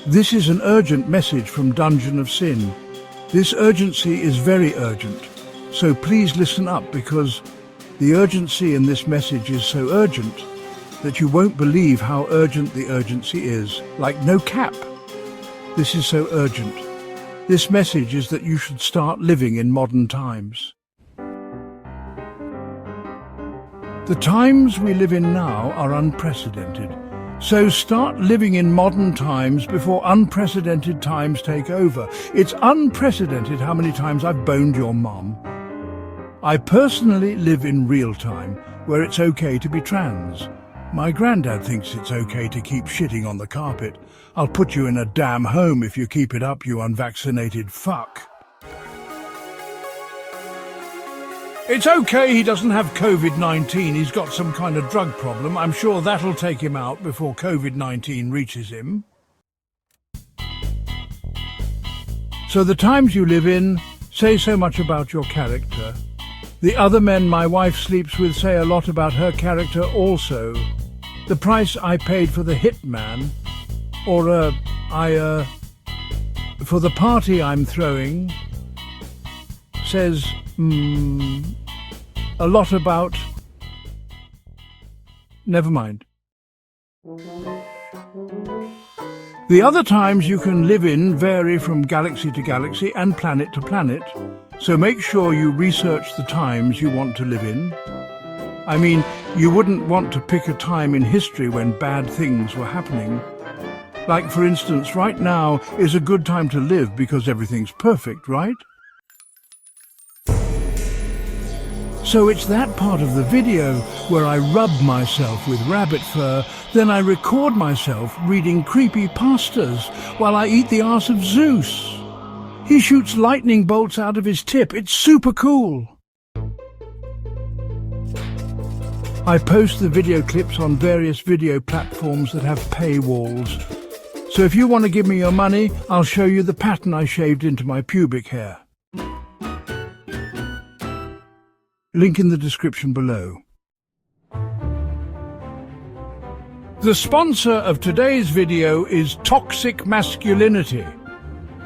This is an urgent message from Dungeon of Sin. This urgency is very urgent, so please listen up, because the urgency in this message is so urgent that you won't believe how urgent the urgency is, like no cap. This is so urgent. This message is that you should start living in modern times. The times we live in now are unprecedented. So start living in modern times before unprecedented times take over. It's unprecedented how many times I've boned your mum. I personally live in real time, where it's okay to be trans. My granddad thinks it's okay to keep shitting on the carpet. I'll put you in a damn home if you keep it up, you unvaccinated fuck. It's okay he doesn't have COVID-19, he's got some kind of drug problem. I'm sure that'll take him out before COVID-19 reaches him. So the times you live in say so much about your character. The other men my wife sleeps with say a lot about her character also. The price I paid for the hitman, or for the party I'm throwing, says, a lot about... Never mind. The other times you can live in vary from galaxy to galaxy and planet to planet, so make sure you research the times you want to live in. I mean, you wouldn't want to pick a time in history when bad things were happening. Like, for instance, right now is a good time to live because everything's perfect, right? So it's that part of the video where I rub myself with rabbit fur, then I record myself reading creepy pastas while I eat the arse of Zeus. He shoots lightning bolts out of his tip. It's super cool. I post the video clips on various video platforms that have paywalls. So if you want to give me your money, I'll show you the pattern I shaved into my pubic hair. Link in the description below. The sponsor of today's video is Toxic Masculinity.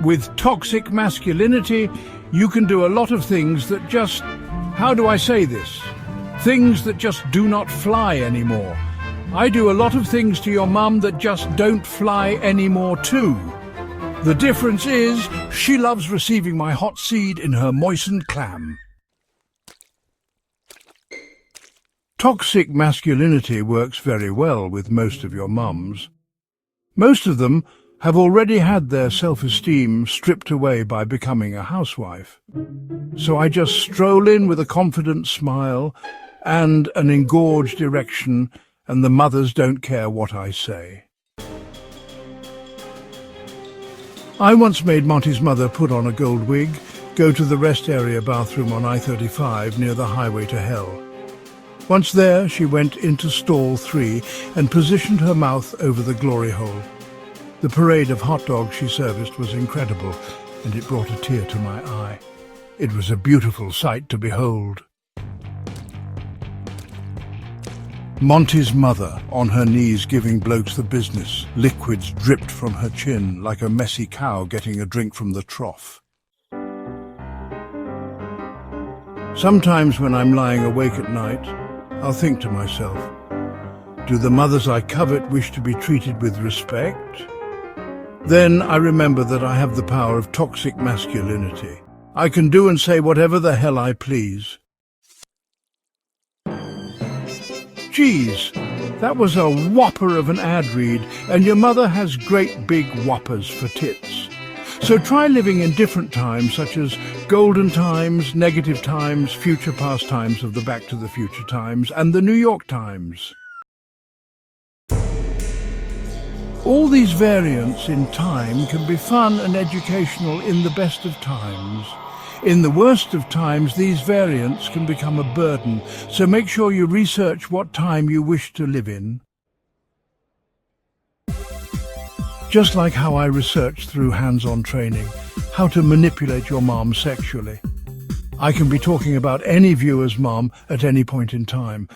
With toxic masculinity, you can do a lot of things that just, how do I say this? Things that just do not fly anymore. I do a lot of things to your mum that just don't fly anymore too. The difference is, she loves receiving my hot seed in her moistened clam. Toxic masculinity works very well with most of your mums. Most of them have already had their self-esteem stripped away by becoming a housewife. So I just stroll in with a confident smile and an engorged erection, and the mothers don't care what I say. I once made Monty's mother put on a gold wig, go to the rest area bathroom on I-35 near the highway to hell. Once there, she went into stall 3 and positioned her mouth over the glory hole. The parade of hot dogs she serviced was incredible, and it brought a tear to my eye. It was a beautiful sight to behold. Monty's mother, on her knees giving blokes the business. Liquids dripped from her chin like a messy cow getting a drink from the trough. Sometimes when I'm lying awake at night, I'll think to myself, do the mothers I covet wish to be treated with respect? Then I remember that I have the power of toxic masculinity. I can do and say whatever the hell I please. Geez, that was a whopper of an ad read, and your mother has great big whoppers for tits. So try living in different times, such as golden times, negative times, future past times of the Back to the Future times, and the New York Times. All these variants in time can be fun and educational in the best of times. In the worst of times, these variants can become a burden, so make sure you research what time you wish to live in. Just like how I researched through hands-on training how to manipulate your mom sexually. I can be talking about any viewer's mom at any point in time.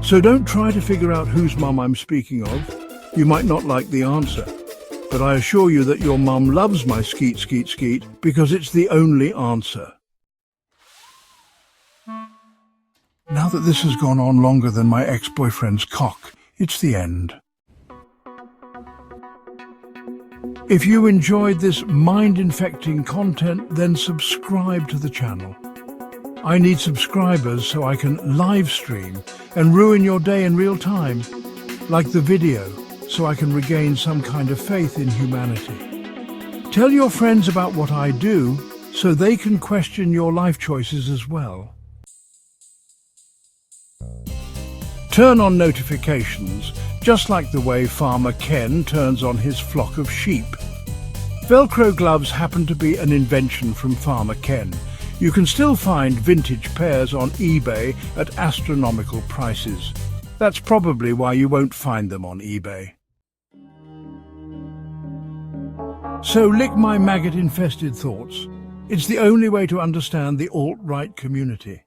So don't try to figure out whose mom I'm speaking of. You might not like the answer, but I assure you that your mum loves my skeet, skeet, skeet because it's the only answer. Now that this has gone on longer than my ex-boyfriend's cock, it's the end. If you enjoyed this mind-infecting content, then subscribe to the channel. I need subscribers so I can live stream and ruin your day in real time, like the video, so I can regain some kind of faith in humanity. Tell your friends about what I do so they can question your life choices as well. Turn on notifications, just like the way Farmer Ken turns on his flock of sheep. Velcro gloves happen to be an invention from Farmer Ken. You can still find vintage pairs on eBay at astronomical prices. That's probably why you won't find them on eBay. So lick my maggot-infested thoughts. It's the only way to understand the alt-right community.